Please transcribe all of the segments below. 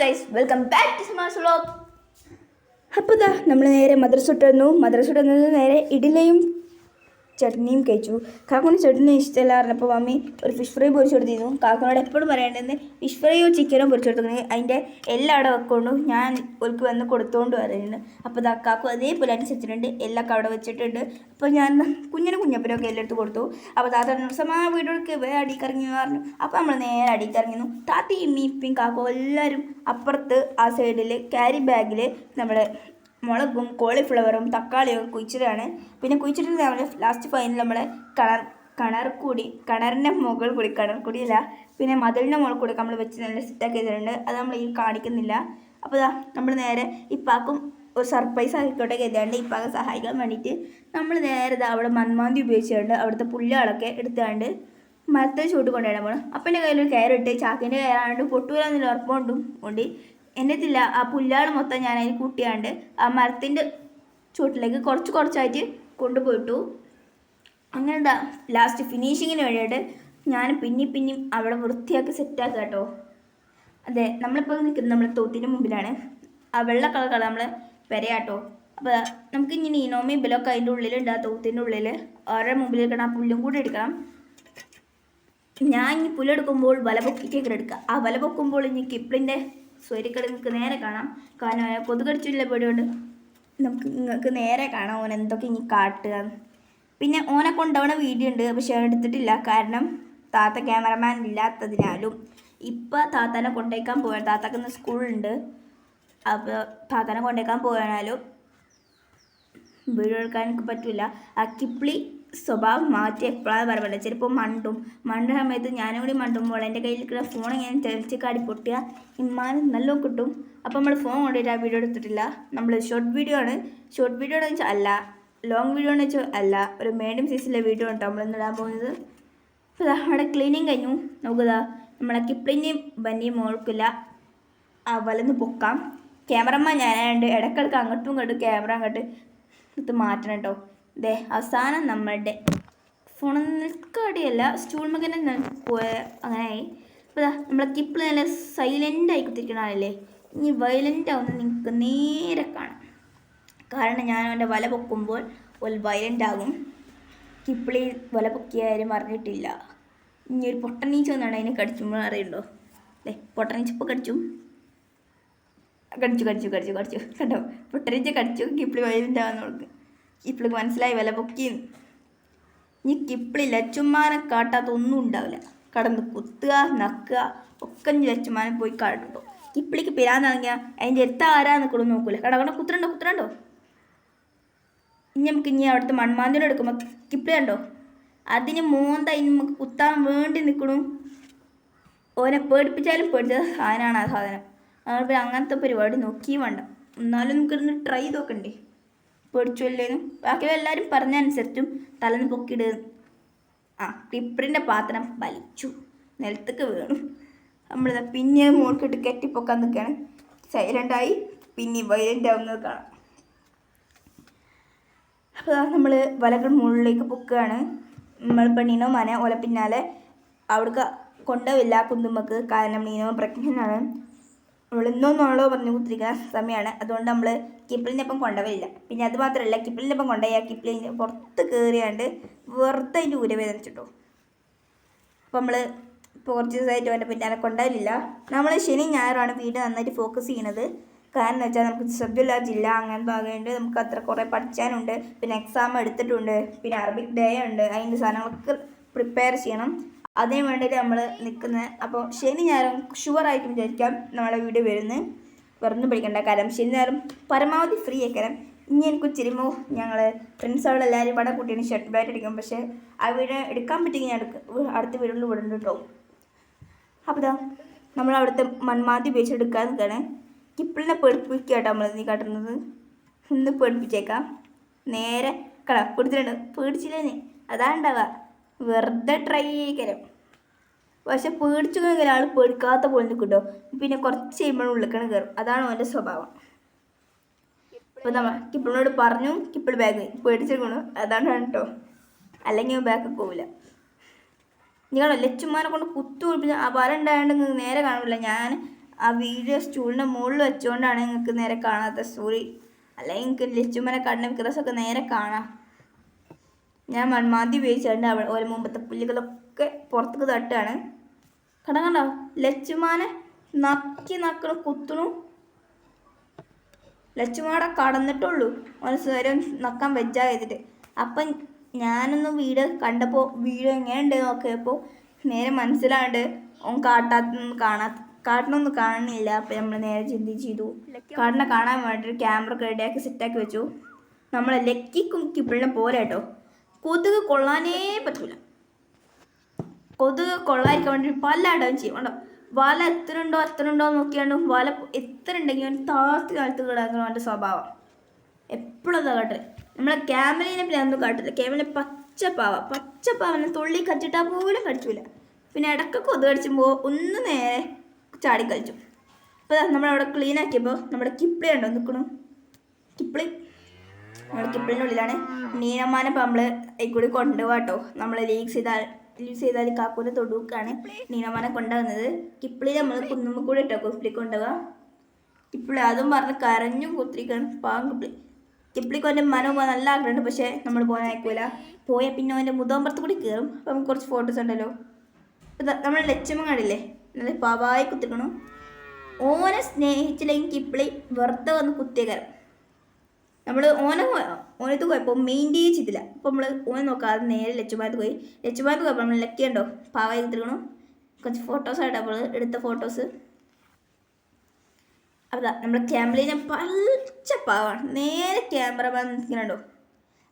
Guys, welcome back to smart vlog. അപ്പോൾ ഇതാ നമ്മൾ നേരെ മദ്രസ വിട്ട് നേരെ ഇഡ്ഡലിയും ചട്നിയും കഴിച്ചു. കാക്കുവിന് ചട്നി ഇഷ്ടമല്ല പറഞ്ഞപ്പോൾ മമ്മി ഒരു ഫിഷ് ഫ്രൈ പൊരിച്ചു കൊടുത്തിരുന്നു. കാക്കുനോട് എപ്പോഴും പറയേണ്ടത് ഫിഷ് ഫ്രൈയോ ചിക്കനോ പൊരിച്ചു കൊടുത്തിരുന്നു. അതിൻ്റെ എല്ലാം അവിടെ വെക്കൊണ്ട് ഞാൻ ഒരിക്കൽ വന്ന് കൊടുത്തുകൊണ്ട് പറയുന്നുണ്ട്. അപ്പോൾ ഇതാ കാക്കു അതേപോലെ അനുസരിച്ചിട്ടുണ്ട്. എല്ലാം അവിടെ വെച്ചിട്ടുണ്ട്. അപ്പോൾ ഞാൻ കുഞ്ഞപ്പനൊക്കെ എല്ലായിടത്തും കൊടുത്തു. അപ്പോൾ താത്ത വീടുകൾക്ക് വേറെ അടിക്കിറങ്ങി പറഞ്ഞു. അപ്പോൾ നമ്മൾ നേരെ അടിക്കിറങ്ങിയിരുന്നു. താത്തയും മീപ്പിയും കാക്കു എല്ലാവരും അപ്പുറത്ത് ആ സൈഡിൽ ക്യാരി ബാഗിൽ നമ്മുടെ മുളകും കോളിഫ്ലവറും തക്കാളിയും കുഴിച്ചിട്ടാണ്. പിന്നെ കുഴിച്ചിട്ട് നമ്മൾ ലാസ്റ്റ് ഫൈനൽ നമ്മളെ കിണറിൻ്റെ മുകളിൽ കൂടി കിണർക്കുടിയില്ല, പിന്നെ മതിലിൻ്റെ മുകളിൽ കൂടി നമ്മൾ വെച്ച് നല്ല സെറ്റാക്കി ചെയ്തിട്ടുണ്ട്. അത് നമ്മൾ ഈ കാണിക്കുന്നില്ല. അപ്പോൾ ഇതാ നമ്മൾ നേരെ ഇപ്പാക്കും ഒരു സർപ്രൈസ് ആയിക്കോട്ടെ കരുതാണ്ട് ഇപ്പാക്കെ സഹായിക്കാൻ വേണ്ടിയിട്ട് നമ്മൾ നേരെ ഇതാ അവിടെ മൺമാന്തി ഉപയോഗിച്ചുകൊണ്ട് അവിടുത്തെ പുല്ലുകളൊക്കെ എടുത്തുകൊണ്ട് മരത്തെ ചൂട്ട് കൊണ്ടുവരാൻ പോകണം. അപ്പം എൻ്റെ കയ്യിലൊരു കയറിട്ട് ചാക്കിൻ്റെ കയറാണ്ട് പൊട്ടൂലെന്നുള്ള ഉറപ്പുകൊണ്ടും കൊണ്ട് എന്നിട്ടില്ല ആ പുല്ലാട് മൊത്തം ഞാൻ അതിന് കൂട്ടിയാണ്ട് ആ മരത്തിൻ്റെ ചുവട്ടിലേക്ക് കുറച്ചായിട്ട് കൊണ്ടുപോയിട്ടു. അങ്ങനെ എന്താ ലാസ്റ്റ് ഫിനിഷിങ്ങിന് വേണ്ടിയിട്ട് ഞാൻ പിന്നെയും അവിടെ വൃത്തിയാക്കി സെറ്റാക്കുക കേട്ടോ. അതെ, നമ്മളിപ്പോൾ നിൽക്കുന്നത് നമ്മളെ തോത്തിൻ്റെ മുമ്പിലാണ്. ആ വെള്ള കളർ നമ്മളെ പെരയാട്ടോ. അപ്പോൾ നമുക്ക് ഇനി ഇനോമി ബിലൊക്കെ അതിൻ്റെ ഉള്ളിലുണ്ട്. ആ തോത്തിൻ്റെ ഉള്ളിൽ അവരുടെ മുമ്പിൽ എടുക്കണം. ആ പുല്ലും കൂടി എടുക്കണം. ഞാൻ ഇനി പുല്ലെടുക്കുമ്പോൾ വല പൊക്കിട്ടേക്ക് എടുക്കുക. ആ വല പൊക്കുമ്പോൾ ഇനി കിപ്പിളിൻ്റെ സ്വരിക്കട നിങ്ങൾക്ക് നേരെ കാണാം. കാരണം കൊതുകടിച്ചില്ല പേടിയോണ്ട് നിങ്ങൾക്ക് നേരെ കാണാം ഓൻ എന്തൊക്കെ ഇനി കാട്ടുക. പിന്നെ ഓനെ കൊണ്ടുപോകുന്ന വീഡിയോ ഉണ്ട്, പക്ഷെ എടുത്തിട്ടില്ല. കാരണം താത്ത ക്യാമറമാൻ ഇല്ലാത്തതിനാലും ഇപ്പം താത്താനെ കൊണ്ടേക്കാൻ പോയാൽ താത്താക്ക് ഇന്ന് സ്കൂളുണ്ട്. അപ്പോൾ താത്താനെ കൊണ്ടേക്കാൻ പോയാലും വീഡിയോ എടുക്കാൻ എനിക്ക് പറ്റില്ല. ആ കിപ്പിളി സ്വഭാവം മാറ്റി എപ്പോഴാണ് പറയണ്ടത്. ചിലപ്പോൾ മണ്ടുന്ന സമയത്ത് ഞാനും കൂടി മണ്ടുമ്പോൾ എൻ്റെ കയ്യിൽ ഫോൺ ഇങ്ങനെ തെളിച്ച് കാടി പൊട്ടുക ഇമ്മാനും നല്ല കിട്ടും. അപ്പോൾ നമ്മൾ ഫോൺ കൊണ്ടുപോയിട്ട് ആ വീഡിയോ എടുത്തിട്ടില്ല. നമ്മൾ ഷോർട്ട് വീഡിയോ എന്ന് വെച്ചാൽ അല്ല, ലോങ് വീഡിയോ എന്ന് വെച്ചാൽ അല്ല, ഒരു മീഡിയം സൈസിലെ വീഡിയോ ആണ് നമ്മളിന്ന് ഇടാൻ പോകുന്നത്. അപ്പോൾ അവിടെ ക്ലീനിങ് കഴിഞ്ഞു. നോക്കുക, നമ്മളെ കിപ്പിളിൻ്റെയും ബന്നിയും മോൾക്കില്ല ആ വലന്ന് പൊക്കാം. ക്യാമറമാൻ ഞാനായതുകൊണ്ട് ഇടയ്ക്കിടയ്ക്ക് അങ്ങോട്ടും ഇങ്ങോട്ടും ക്യാമറ അങ്ങോട്ട് എടുത്ത് മാറ്റണം കേട്ടോ. ദേ അവസാനം നമ്മളുടെ ഫോണിൽ നിൽക്കാടിയല്ല സ്റ്റൂൾ മകനെ പോയ അങ്ങനെയായി. അപ്പോൾ നമ്മളെ കിപ്പിൾ നല്ല സൈലൻ്റായി കുത്തിരിക്കണല്ലേ. ഇനി വയലൻ്റ് ആവുന്നത് നിങ്ങൾക്ക് നേരെ കാണാം. കാരണം ഞാൻ അവൻ്റെ വല പൊക്കുമ്പോൾ ഒരു വയലൻ്റ് ആകും. കിപ്പിളി വല പൊക്കിയാരും പറഞ്ഞിട്ടില്ല. ഇനി ഒരു പൊട്ടനീച്ച എന്നാണ് അതിനെ കടിച്ചുമ്പോൾ അറിയുണ്ടോ. അല്ലേ, പൊട്ടനീച്ചപ്പോൾ കടിച്ചു കേട്ടോ. പൊട്ടനീച്ച കടിച്ചു. കിപ്പിളി വയലൻ്റ് ആവുന്ന നോക്ക്. കിപ്പിളിക്ക് മനസ്സിലായി വല പൊക്കിന്ന്. ഇനി കിപ്പിളി ലച്ചുമാനെ കാട്ടാത്ത ഒന്നും ഉണ്ടാവില്ല. കടന്ന് കുത്തുക നക്കുക ഒക്കെ ലച്ചുമാനെ പോയി കാട്ടുണ്ടോ. കിപ്പിളിക്ക് പിരാന്നാണെങ്കിൽ അതിൻ്റെ അടുത്ത് ആരാന്ന് കൂടെ നോക്കൂല. കുത്തരണ്ടോ. ഇനി ഇനി അവിടുത്തെ മൺമാന്തിനെ എടുക്കുമ്പോൾ കിപ്പിളി കണ്ടോ, അതിന് മോന്ത ഇനി നമുക്ക് കുത്താൻ വേണ്ടി നിൽക്കണു. ഓനെ പേടിപ്പിച്ചാലും പേടിച്ച സാധനമാണ് ആ സാധനം. അതുകൊണ്ട് അങ്ങനത്തെ പരിപാടി നോക്കിയും വേണ്ട. എന്നാലും നമുക്കിരുന്ന് ട്രൈ ചെയ്ത് നോക്കണ്ടേ. പേടിച്ചല്ലേനും ബാക്കി എല്ലാവരും പറഞ്ഞനുസരിച്ചും തലന്ന് പൊക്കിയിട്. ആ കിപ്പിളിൻ്റെ പാത്രം വലിച്ചു നിലത്തേക്ക് വീണു. നമ്മളിതാ പിന്നെ മോൾക്കിട്ട് കെട്ടിപ്പൊക്കാൻ നിൽക്കുകയാണ്. സൈലൻ്റായി പിന്നെ വയലൻ്റ് ആവുന്നത് കാണാം. അപ്പോൾ നമ്മൾ വലകൾ മുകളിലേക്ക് പൊക്കുകയാണ്. നമ്മൾ പെണ്ണീനോ മന ഓല പിന്നാലെ അവിടേക്ക് കൊണ്ടുപോവില്ല കുന്തുമ്മക്ക്. കാരണം നീനോ പ്രഗ്നൻ്റാണ്. നമ്മളിന്നൊന്നോളോ പറഞ്ഞ് കുത്തിരിക്കുന്ന സമയമാണ്. അതുകൊണ്ട് നമ്മൾ കിപ്പിളിൻ്റെ ഒപ്പം കൊണ്ടുപോയില്ല. പിന്നെ അത് മാത്രമല്ല, കിപ്പിളിൻ്റെ ഒപ്പം കൊണ്ടുപോയാൽ കിപ്പിളിൻ്റെ പുറത്ത് കയറിയാണ്ട് വെറുതെ അതിൻ്റെ ഊരവേദനിച്ചിട്ടോ. അപ്പോൾ നമ്മൾ ഇപ്പോൾ കുറച്ച് ദിവസമായിട്ട് അവൻ്റെ പിന്നാലെ കൊണ്ടുപോയില്ല. നമ്മൾ ശനി ഞായറാണ് വീട് നന്നായിട്ട് ഫോക്കസ് ചെയ്യണത്. കാരണം എന്ന് വെച്ചാൽ നമുക്ക് ശ്രദ്ധയില്ല ജില്ല അങ്ങനെ ഭാഗമുണ്ട്. നമുക്ക് അത്ര കുറേ പഠിക്കാനുണ്ട്. പിന്നെ എക്സാം എടുത്തിട്ടുണ്ട്. പിന്നെ അറബിക് ഡേ ഉണ്ട്. അതിൻ്റെ സാധനങ്ങളൊക്കെ പ്രിപ്പയർ ചെയ്യണം. അതിന് വേണ്ടിയിട്ട് നമ്മൾ നിൽക്കുന്നത്. അപ്പോൾ ശനി ഞായറും ഷുവറായിട്ടും വിചാരിക്കാം നമ്മളെ വീഡിയോ വരുന്നത്. വെറുതെ പഠിക്കേണ്ട. കാരണം ശനി ഞായറും പരമാവധി ഫ്രീ ആക്കണം. ഇനി എനിക്ക് ചിരിമോ ഞങ്ങൾ ഫ്രണ്ട്സുകളെല്ലാവരും ഇവിടെ കുട്ടീനെ ഷർട്ട് ബാറ്റ് അടിക്കും. പക്ഷേ ആ വീഡിയോ എടുക്കാൻ പറ്റിയെങ്കിൽ ഞാൻ അടുത്ത വീഡിയോയിൽ വിടുന്നുണ്ട് കേട്ടോ. അപ്പോൾ ഇതാ നമ്മൾ അവിടുത്തെ മൺമാന്തി ഉപയോഗിച്ചെടുക്കാൻ നിൽക്കുകയാണ്. കിപ്പിളിനെ പേടിപ്പിക്കുക കേട്ടോ നമ്മൾ നീ കാട്ടുന്നത്. ഇന്ന് പേടിപ്പിച്ചേക്കാം. നേരെ പിടിച്ചിട്ടുണ്ട്. പേടിച്ചില്ലേ അതാണ്ടാവുക. വെറുതെ ട്രൈ ചെയ്യിക്കരം. പക്ഷെ പേടിച്ചു കഴിഞ്ഞാൽ ആൾ പേടിക്കാത്ത പോലെ നിൽക്കിട്ടോ. പിന്നെ കുറച്ച് കഴിയുമ്പോൾ ഉള്ളിക്കണം കയറും. അതാണ് അവൻ്റെ സ്വഭാവം. അപ്പോൾ നമ്മൾ കിപ്പിളിനോട് പറഞ്ഞു, കിപ്പിൾ ബാഗ് പേടിച്ചെടുക്കണു. അതാണ് കേട്ടോ. അല്ലെങ്കിൽ ബാഗ് പോവില്ല. നിങ്ങളോ ലച്ചുമാനെ കൊണ്ട് കുത്തു പിടിപ്പിച്ച ആ വല ഉണ്ടായതുകൊണ്ട് നേരെ കാണില്ല. ഞാൻ ആ വീഡിയോ സ്റ്റൂളിൻ്റെ മുകളിൽ വെച്ചുകൊണ്ടാണ് നിങ്ങൾക്ക് നേരെ കാണാത്ത സോറി. അല്ലെങ്കിൽ നിങ്ങൾക്ക് ലച്ചുമ്മനെ കണ്ണും ക്രസൊക്കെ നേരെ കാണാം. ഞാൻ മൺമാന്തി ഉപയോഗിച്ചുകൊണ്ട് ഓരോ മുമ്പത്തെ പുല്ലുകളൊക്കെ പുറത്തേക്ക് തട്ടുകയാണ്. കണ്ടോ ലച്ചുമാനെ നക്കണ കുത്തണു. ലച്ചുമാടെ കടന്നിട്ടുള്ളൂ ഓന് സ്വരം നക്കാൻ വെച്ചാൽ ചെയ്തിട്ട്. അപ്പം ഞാനൊന്ന് വീഡിയോ കണ്ടപ്പോൾ വീഡിയോ എങ്ങനെയുണ്ട് നോക്കിയപ്പോൾ നേരെ മനസ്സിലാണ്ട് ഓൻ കാട്ടണമൊന്നും കാണുന്നില്ല. അപ്പം നമ്മൾ നേരെ ചിന്തിച്ച് ചെയ്തു കാണാൻ വേണ്ടിയിട്ട് ക്യാമറ ഒക്കെ റെഡിയാക്കി സെറ്റാക്കി വെച്ചു. നമ്മളെ ലക്കിക്കും കിപ്പിളിനെ പോലെ കേട്ടോ കൊതുക് കൊള്ളാനേ പറ്റൂല. കൊതുക് കൊള്ളാതിരിക്കാൻ വേണ്ടി പല അടവും ചെയ്യും കേട്ടോ. വല എത്രയുണ്ടോ നോക്കിയാണ്ട് വല എത്ര ഉണ്ടെങ്കിൽ അവൻ താഴ്ത്തി കിടക്കുന്ന അവൻ്റെ സ്വഭാവം എപ്പോഴും അതാ കാട്ടല്. നമ്മളെ ക്യാമറീനെ പിന്നെ ഒന്നും കാട്ടില്ല. ക്യാമറ പച്ചപ്പാവനെ തുള്ളി കച്ചിട്ടാൽ പോലും കടിച്ചില്ല. പിന്നെ ഇടയ്ക്ക് കൊതുക് കടിച്ചുമ്പോൾ ഒന്ന് നേരെ ചാടി കളിച്ചു. അപ്പോൾ നമ്മളവിടെ ക്ലീൻ ആക്കിയപ്പോൾ നമ്മുടെ കിപ്പിളി ഉണ്ടോ നിൽക്കണു. നമ്മുടെ കിപ്പിളിൻ്റെ ഉള്ളിലാണ് നീനമ്മാനെ. അപ്പോൾ നമ്മൾ കൂടി കൊണ്ടുപോകാട്ടോ. നമ്മൾ യൂസ് ചെയ്താൽ കാക്കൂനെ തൊടുക്കാണ് നീനമ്മാനെ കൊണ്ടുവന്നത്. കിപ്പിളി നമ്മൾ കുന്നുമ്പോൾ കൂടെ ഇട്ടോ കിപ്പിളി കൊണ്ടുപോവുക. കിപ്പിളി അതും പറഞ്ഞ് കരഞ്ഞും കുത്തിരിക്കാണ് പാവം കിപ്പിളിക്ക് അവൻ്റെ മനം പോകാൻ നല്ല ആഗ്രഹമുണ്ട്. പക്ഷേ നമ്മൾ പോകാൻ അയക്കൂല. പോയാൽ പിന്നെ അവൻ്റെ മുതമ്പുറത്ത് കൂടി കയറും. അപ്പം നമുക്ക് കുറച്ച് ഫോട്ടോസ് ഉണ്ടല്ലോ. നമ്മൾ ലച്ചുമ്മ കണ്ടില്ലേ നല്ല പാവായി കുത്തിക്കണം. ഓനെ സ്നേഹിച്ചില്ലെങ്കിൽ കിപ്പിളി വെറുതെ വന്ന് കുത്തിയേക്കാരം. നമ്മൾ ഓനത്ത് പോയപ്പോൾ മെയിൻറ്റെയിൻ ചെയ്തില്ല. അപ്പോൾ നമ്മൾ ഓനെ നോക്കാതെ നേരെ ലച്ചുമാനത്ത് പോയപ്പോൾ നമ്മൾ ലക്കിയുണ്ടോ പാവായി കുത്തിരിക്കണം. കുറച്ച് ഫോട്ടോസായിട്ട് നമ്മൾ എടുത്ത ഫോട്ടോസ്. അതാ നമ്മുടെ ക്യാമറയിലെ പച്ചപ്പാവാണ്. നേരെ ക്യാമറമാൻ നിൽക്കുന്നുണ്ടോ.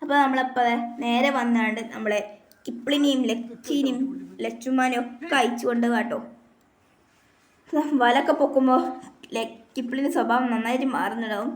അപ്പോൾ നമ്മളപ്പോൾ നേരെ വന്നാണ്ട് നമ്മളെ കിപ്പിളിനെയും ലക്കീനെയും ലച്ചുമാനെയും ഒക്കെ അയച്ചു കൊണ്ട് കേട്ടോ. വലൊക്കെ പൊക്കുമ്പോൾ കിപ്പിളിൻ്റെ സ്വഭാവം നന്നായിട്ട് മാറുന്നുണ്ടാവും.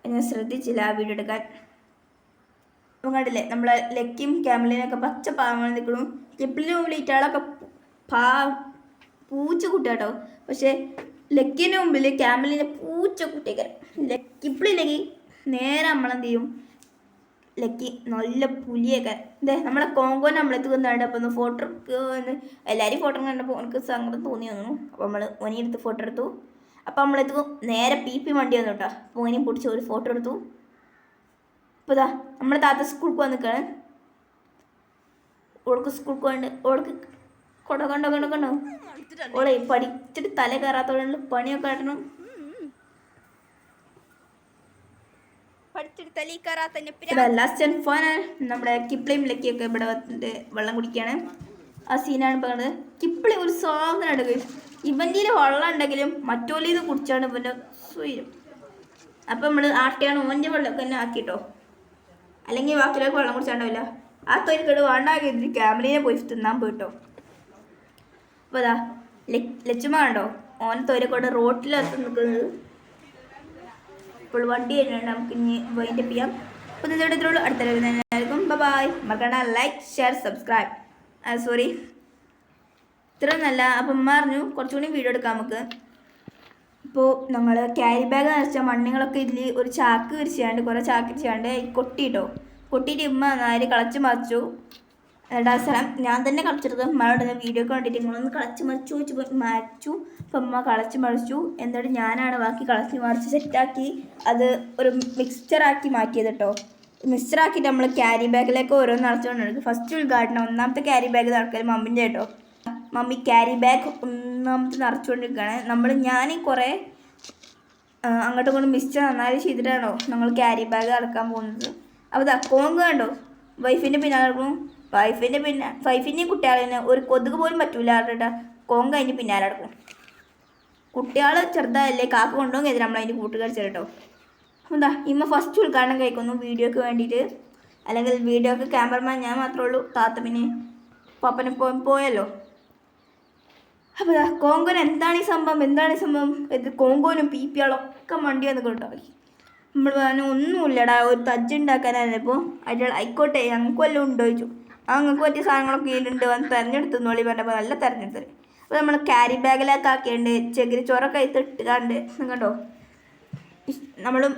ഞാൻ ശ്രദ്ധിച്ചില്ല ആ വീഡിയോ എടുക്കാൻ. അപ്പം കണ്ടില്ലേ നമ്മളെ ലക്കിയും ക്യാമറയിനൊക്കെ പച്ചപ്പാവാൻ നിൽക്കണു. കിപ്പിളിന് മുമ്പിൽ ഇറ്റാളൊക്കെ പൂച്ച കുട്ടിയാട്ടോ. പക്ഷേ ലക്കിൻ്റെ മുമ്പിൽ ക്യാമറയിലെ പൂച്ച കുട്ടിയൊക്കെ. കിപ്പിളില്ലെങ്കിൽ നേരെ നമ്മളെന്ത് ചെയ്യും, ലക്കി നല്ല പുലിയൊക്കെ. നമ്മളെ കോങ്കോനെ നമ്മളെത്ത് വന്നാണ്ട്. അപ്പോൾ ഒന്ന് ഫോട്ടോ എടുക്കുക. എല്ലാവരും ഫോട്ടോ കണ്ടപ്പോൾ എനിക്ക് സങ്കടം തോന്നി വന്നു. അപ്പോൾ നമ്മൾ ഓനെടുത്ത് ഫോട്ടോ എടുത്തു. അപ്പോൾ നമ്മളെത്ത് നേരെ പി വണ്ടി വന്നു കേട്ടോ. അപ്പോൾ ഓനെയും പിടിച്ച് ഒരു ഫോട്ടോ എടുത്തു. അപ്പോൾ ഇതാ നമ്മുടെ താത്ത സ്കൂൾക്ക് വന്നിക്കാണ്. ഓൾക്ക് സ്കൂൾക്ക് പോകണ്ട്. ഓൾക്ക് കണ്ടോ ഓളെ പഠിച്ചിട്ട് തല കയറാത്തോണ്ട് പണിയൊക്കെ ആട്ടണം. നമ്മുടെ കിപ്പിളിയും ലക്കിയൊക്കെ ഇവിടെ വന്നിട്ട് വെള്ളം കുടിക്കുകയാണ്. ആ സീനാണ് പറയുന്നത്. കിപ്പിളി ഒരു സാധനം എടുക്കുക. ഇവൻ്റെ വെള്ളം ഉണ്ടെങ്കിലും മറ്റോലിന്ന് കുടിച്ചാണ് ഇവൻ്റെ സ്വയം. അപ്പം നമ്മൾ ആട്ടിയാണ് ഓൻ്റെ വെള്ളമൊക്കെ തന്നെ ആക്കിട്ടോ. അല്ലെങ്കിൽ ബാക്കിയുള്ളവർക്ക് വെള്ളം കുടിച്ചാണ്ടാവില്ല. ആ തൊലിക്കേട് വേണ്ടാക്കി ക്യാമറയെ പോയി തിന്നാൻ പോയിട്ടോ. അപ്പോൾ അതാ ലച്ചുമ്മ കണ്ടോ ഓനെ തൊലിക്കൊണ്ട് റോട്ടിലെത്തി നിൽക്കുന്നത്. ഇപ്പോൾ വണ്ടി കഴിഞ്ഞാൽ നമുക്ക് ഇനി വൈൻഡപ്പ് ചെയ്യാം. അപ്പോൾ ഇതോടെ ഇത്രയുള്ളൂ. അടുത്ത എല്ലാവർക്കും ബൈ. മറക്കണ്ട ലൈക്ക് ഷെയർ സബ്സ്ക്രൈബ്. സോറി ഇത്രയൊന്നല്ല. അപ്പം പറഞ്ഞു കുറച്ചുകൂടി വീഡിയോ എടുക്കാം നമുക്ക്. ഇപ്പോൾ നമ്മൾ ക്യാരി ബാഗ് നിറച്ച മണ്ണുകളൊക്കെ ഇതിൽ ഒരു ചാക്ക് വിരിച്ചാണ്ട് കുറേ ചാക്ക് വിരിച്ചാണ്ട് കൊട്ടിയിട്ട് ഉമ്മ നന്നായി കളച്ച് മറിച്ചു. അവസാനം ഞാൻ തന്നെ കളിച്ചെടുത്ത് ഉമ്മയോട് വീഡിയോ ഒക്കെ കണ്ടിട്ട് നിങ്ങളൊന്ന് കളച്ച് മറിച്ചു. അപ്പം ഉമ്മ കളച്ച് മറിച്ചു. എന്നിട്ട് ഞാനാണ് ബാക്കി കളച്ച് മറിച്ച് സെറ്റാക്കി അത് ഒരു മിക്സ്ചറാക്കി മാറ്റിയത് കേട്ടോ. മിക്സ്ചറാക്കിയിട്ട് നമ്മൾ ക്യാരി ബാഗിലേക്ക് ഓരോന്ന് നിറച്ചുകൊണ്ട് ഫസ്റ്റ് ഉദ്ഘാടനം ഒന്നാമത്തെ ക്യാരി ബാഗ് നടക്കൽ മമ്മിൻ്റെ കേട്ടോ. മമ്മി ക്യാരി ബാഗ് ഒന്നാമത്തെ നിറച്ചുകൊണ്ടിരിക്കുകയാണ്. ഞാൻ കുറേ അങ്ങോട്ടും ഇങ്ങോട്ടും മിക്സ്ചർ നന്നായി ചെയ്തിട്ടാണോ ഞങ്ങൾ ക്യാരി ബാഗ് നടക്കാൻ പോകുന്നത്. അപ്പോൾ ഇതാ കോങ്ക് കണ്ടോ വൈഫിൻ്റെ പിന്നാലെ നടക്കും. വൈഫിൻ്റെയും കുട്ടികളെ ഒരു കൊതുക് പോലും പറ്റൂല പറഞ്ഞിട്ട് കോങ്ക അതിൻ്റെ പിന്നാലെ നടക്കും. കുട്ടികൾ ചെറുതായല്ലേ കാക്ക കൊണ്ടുപോകും എതിരെ നമ്മളതിൻ്റെ കൂട്ടുകാരിച്ചു കേട്ടോ. എന്താ ഇമ്മ ഫസ്റ്റ് ഉദ്ഘാടനം കഴിക്കുന്നു വീഡിയോക്ക് വേണ്ടിയിട്ട്. അല്ലെങ്കിൽ വീഡിയോക്ക് ക്യാമറമാൻ ഞാൻ മാത്രമേ ഉള്ളൂ. താത്ത പിന്നെ പപ്പനെ പോയല്ലോ. അപ്പോൾ ഇതാ കോങ്കോന് എന്താണ് ഈ സംഭവം ഇത് കോങ്കോനും പിപികളൊക്കെ വണ്ടി വന്ന് കേട്ടോ. നമ്മൾ പറഞ്ഞു ഒന്നുമില്ലടാ ഒരു തജ്ജ് ഉണ്ടാക്കാനായിരുന്നപ്പോൾ അയാൾ ആയിക്കോട്ടെ ഞങ്ങൾക്ക് വല്ലതും ഉണ്ടോ ചോദിച്ചു. ഞങ്ങൾക്ക് പറ്റിയ സാധനങ്ങളൊക്കെ ഇതിലുണ്ട് വന്ന് തിരഞ്ഞെടുത്തെന്നോളി പറഞ്ഞപ്പോൾ നല്ല തിരഞ്ഞെടുത്തത്. അപ്പോൾ നമ്മൾ ക്യാരി ബാഗിലൊക്കെ ആക്കിയുണ്ട് ചകിരി ചോറൊക്കെ ഇട്ടിട്ടാണ്ട് കണ്ടോ. നമ്മളെ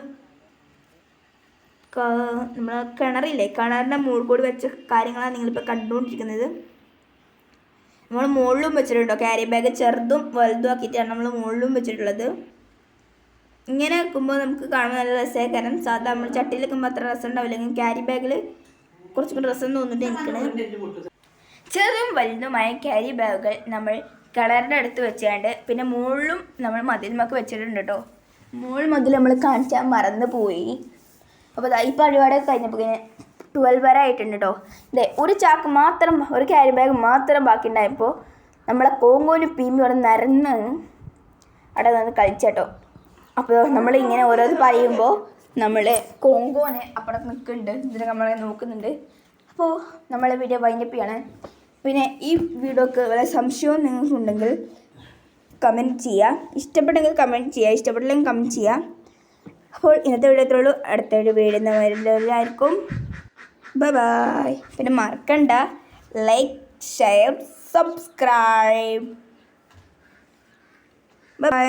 കിണറില്ലേ കിണറിൻ്റെ മുകളിൽ കൂടി വെച്ച കാര്യങ്ങളാണ് നിങ്ങളിപ്പോൾ കണ്ടുകൊണ്ടിരിക്കുന്നത്. നമ്മൾ മുകളിലും വെച്ചിട്ടുണ്ടോ ക്യാരി ബാഗ് ചെറുതും വലുതും ആക്കിയിട്ടാണ് നമ്മൾ മുകളിലും വെച്ചിട്ടുള്ളത്. ഇങ്ങനെ വെക്കുമ്പോൾ നമുക്ക് കാണുമ്പോൾ നല്ല രസമായി. കാരണം സാധാ നമ്മൾ ചട്ടിയിൽ വെക്കുമ്പോൾ അത്ര രസം ഉണ്ടാവില്ല. ഇങ്ങനെ ക്യാരി ബാഗിൽ കുറച്ചും കൂടി രസം തോന്നിട്ട് എനിക്കാണ്. ചെറുതും വലുതുമായ ക്യാരി ബാഗുകൾ നമ്മൾ കളറിൻ്റെ അടുത്ത് വെച്ചാണ്ട് പിന്നെ മുകളിലും നമ്മൾ മതിലുമൊക്കെ വെച്ചിട്ടുണ്ട് കേട്ടോ. മുകളിൽ മതിൽ നമ്മൾ കാണിച്ചാൽ മറന്നു പോയി. അപ്പോൾ ഈ പരിപാടിയൊക്കെ കഴിഞ്ഞപ്പോൾ 12 വരെ ആയിട്ടുണ്ട് കേട്ടോ. ഇതേ ഒരു ചാക്ക് മാത്രം, ഒരു ക്യാരി ബാഗ് മാത്രം ബാക്കി ഉണ്ടായപ്പോൾ നമ്മളെ കോങ്കോനും പീമി അവിടെ നിരന്ന് അവിടെ നിന്ന് കളിച്ചേട്ടോ. അപ്പോൾ നമ്മളിങ്ങനെ ഓരോന്ന് പറയുമ്പോൾ നമ്മൾ കോങ്കോനെ അപ്പുറത്ത് നിൽക്കുന്നുണ്ട്, ഇതിനെ നമ്മളെ നോക്കുന്നുണ്ട്. അപ്പോൾ നമ്മളെ വീഡിയോ വൈൻഡപ്പ് ചെയ്യാണ്. പിന്നെ ഈ വീഡിയോക്ക് വല്ല സംശയവും നിങ്ങൾക്കുണ്ടെങ്കിൽ കമൻറ്റ് ചെയ്യുക. ഇഷ്ടപ്പെട്ടെങ്കിൽ കമൻറ്റ് ചെയ്യുക, ഇഷ്ടപ്പെട്ടില്ലെങ്കിൽ കമൻറ്റ് ചെയ്യുക. അപ്പോൾ ഇന്നത്തെ വീഡിയോ ഇത്രയുള്ളൂ. അടുത്ത വീഡിയോ വീടുന്നവരെല്ലാവർക്കും ബൈ. പിന്നെ മറക്കണ്ട ലൈക്ക്, ഷെയർ, സബ്സ്ക്രൈബ്. ബൈ.